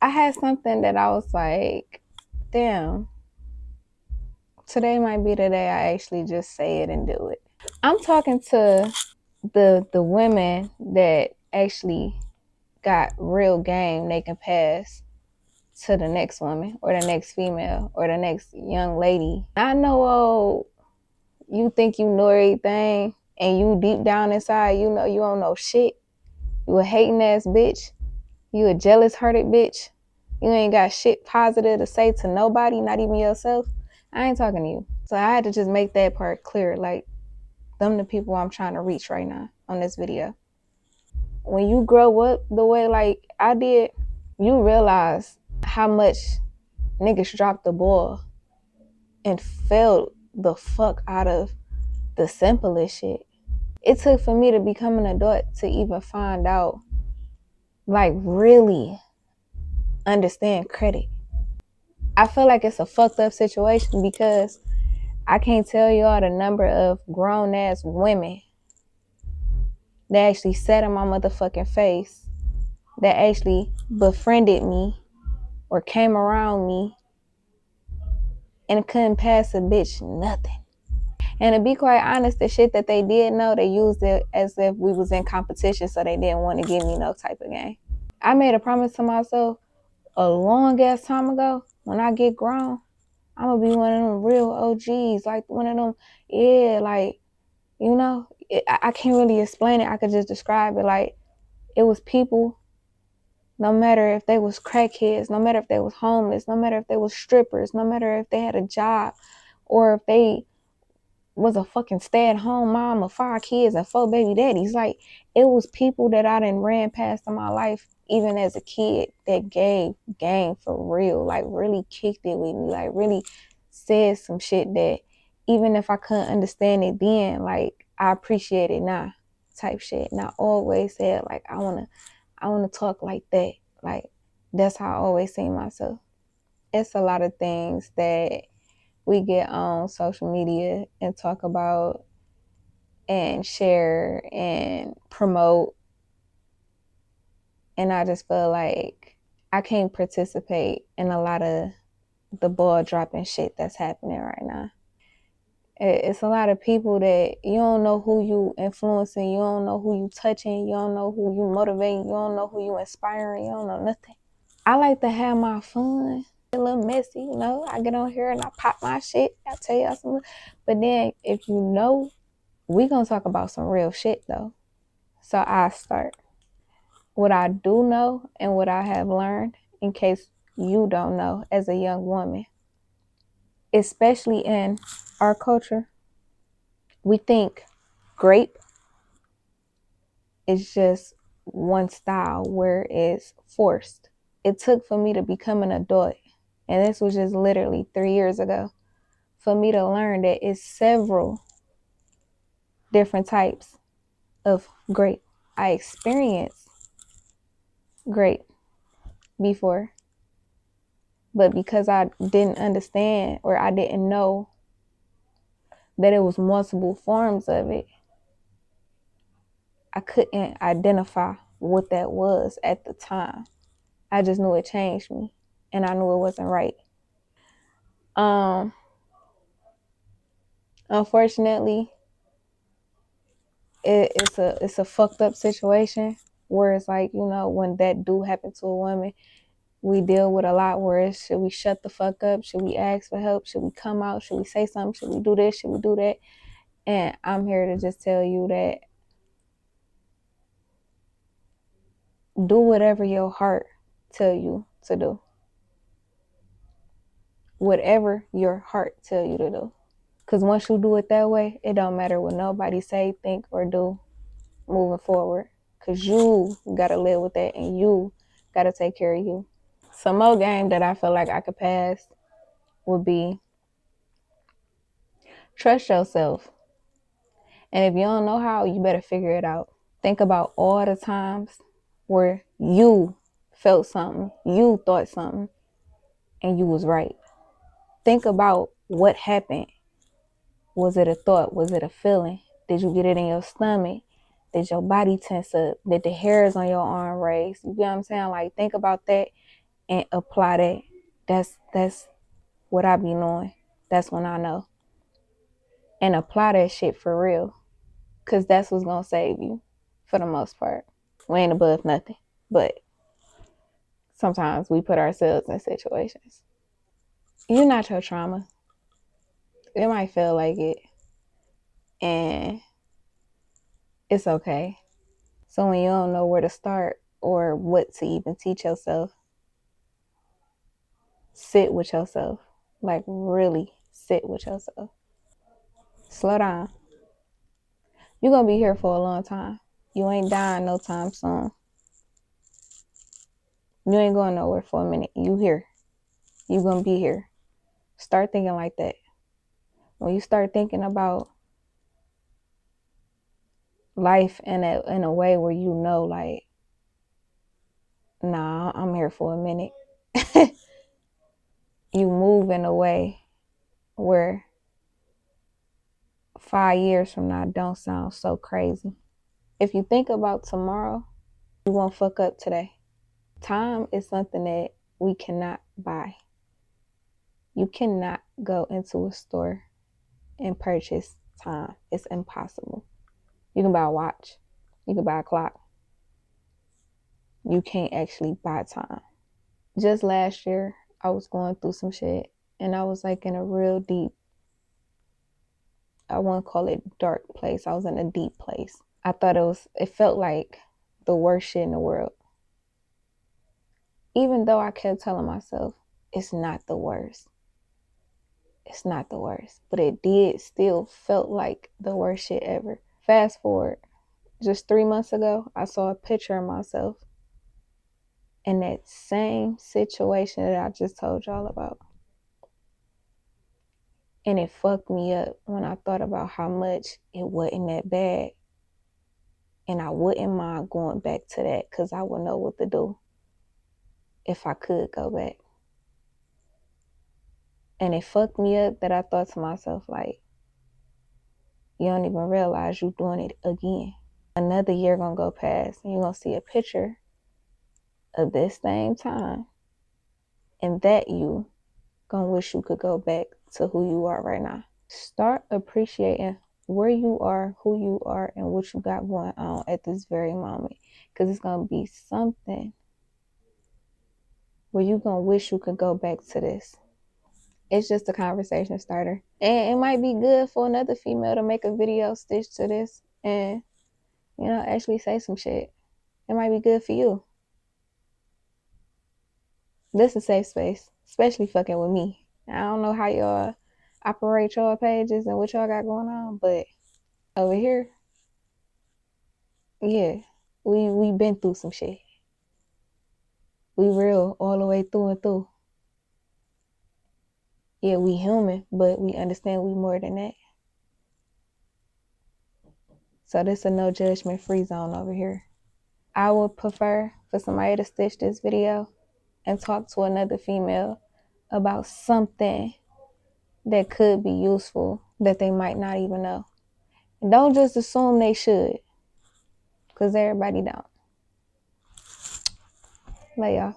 I had something that I was like, damn, today might be the day I actually just say it and do it. I'm talking to the women that actually got real game they can pass to the next woman or the next female or the next young lady. I know, you think you know everything and you deep down inside, you know you don't know shit. You a hating ass bitch. You a jealous hearted bitch. You ain't got shit positive to say to nobody, not even yourself. I ain't talking to you. So I had to just make that part clear. Like, them the people I'm trying to reach right now on this video. When you grow up the way like I did, you realize how much niggas dropped the ball and failed the fuck out of the simplest shit. It took for me to become an adult to even find out, like, really understand credit. I feel like it's a fucked up situation because I can't tell y'all the number of grown ass women that actually sat in my motherfucking face, that actually befriended me or came around me and couldn't pass a bitch nothing. And to be quite honest, the shit that they did know, they used it as if we was in competition, so they didn't want to give me no type of game. I made a promise to myself a long ass time ago, when I get grown, I'm gonna be one of them real OGs, like one of them, yeah, like, you know, I can't really explain it. I could just describe it like it was people, no matter if they was crackheads, no matter if they was homeless, no matter if they was strippers, no matter if they had a job, or if they was a fucking stay-at-home mom of 5 kids and 4 baby daddies. Like, it was people that I done ran past in my life, even as a kid, that gave game for real, like really kicked it with me, like really said some shit that even if I couldn't understand it then, like I appreciate it now type shit. And I always said, like, I wanna talk like that. Like, that's how I always see myself. It's a lot of things that we get on social media and talk about and share and promote, and I just feel like I can't participate in a lot of the ball dropping shit that's happening right now. It's a lot of people that you don't know who you influencing, you don't know who you touching, you don't know who you motivating, you don't know who you inspiring, you don't know nothing. I like to have my fun, a little messy, you know. I get on here and I pop my shit, I tell y'all something. But then if you know, we gonna talk about some real shit though. So I start. What I do know and what I have learned, in case you don't know, as a young woman, especially in our culture, we think grape is just one style where it's forced. It took for me to become an adult, and this was just literally 3 years ago, for me to learn that it's several different types of grape. I experienced grape before, but because I didn't understand or I didn't know that it was multiple forms of it, I couldn't identify what that was at the time. I just knew it changed me and I knew it wasn't right. Unfortunately, it's a fucked up situation where it's like, you know, when that do happen to a woman, we deal with a lot where it's, should we shut the fuck up? Should we ask for help? Should we come out? Should we say something? Should we do this? Should we do that? And I'm here to just tell you that do whatever your heart tell you to do. Whatever your heart tell you to do. Because once you do it that way, it don't matter what nobody say, think, or do moving forward. Because you got to live with that and you got to take care of you. Some more game that I feel like I could pass would be trust yourself. And if you don't know how, you better figure it out. Think about all the times where you felt something, you thought something, and you was right. Think about what happened. Was it a thought? Was it a feeling? Did you get it in your stomach? Did your body tense up? Did the hairs on your arm raise? You get what I'm saying? Like, think about that and apply that. That's what I be knowing. That's when I know. And apply that shit for real. Cause that's what's gonna save you for the most part. We ain't above nothing. But sometimes we put ourselves in situations. You're not your trauma. It might feel like it. And it's okay. So when you don't know where to start or what to even teach yourself, sit with yourself. Like really sit with yourself. Slow down. You're gonna be here for a long time. You ain't dying no time soon. You ain't going nowhere for a minute. You here. You gonna be here. Start thinking like that. When you start thinking about life in a way where you know, like, nah, I'm here for a minute. You move in a way where 5 years from now don't sound so crazy. If you think about tomorrow, you won't fuck up today. Time is something that we cannot buy. You cannot go into a store and purchase time. It's impossible. You can buy a watch. You can buy a clock. You can't actually buy time. Just last year, I was going through some shit and I was like in a real deep, I won't call it dark place. I was in a deep place. I thought it felt like the worst shit in the world. Even though I kept telling myself, it's not the worst. It's not the worst. But it did still felt like the worst shit ever. Fast forward, just 3 months ago, I saw a picture of myself in that same situation that I just told y'all about. And it fucked me up when I thought about how much it wasn't that bad. And I wouldn't mind going back to that because I would know what to do if I could go back. And it fucked me up that I thought to myself, like, you don't even realize you're doing it again. Another year gonna go past and you're gonna see a picture of this same time. And that you gonna wish you could go back to who you are right now. Start appreciating where you are, who you are, and what you got going on at this very moment. Because it's going to be something where you're going to wish you could go back to this. It's just a conversation starter. And it might be good for another female to make a video stitched to this and, actually say some shit. It might be good for you. This is a safe space, especially fucking with me. I don't know how y'all operate your pages and what y'all got going on, but over here, yeah, we been through some shit. We real all the way through and through. Yeah, we human, but we understand we more than that. So this is a no judgment free zone over here. I would prefer for somebody to stitch this video and talk to another female about something that could be useful that they might not even know. And don't just assume they should, because everybody don't. Lay y'all.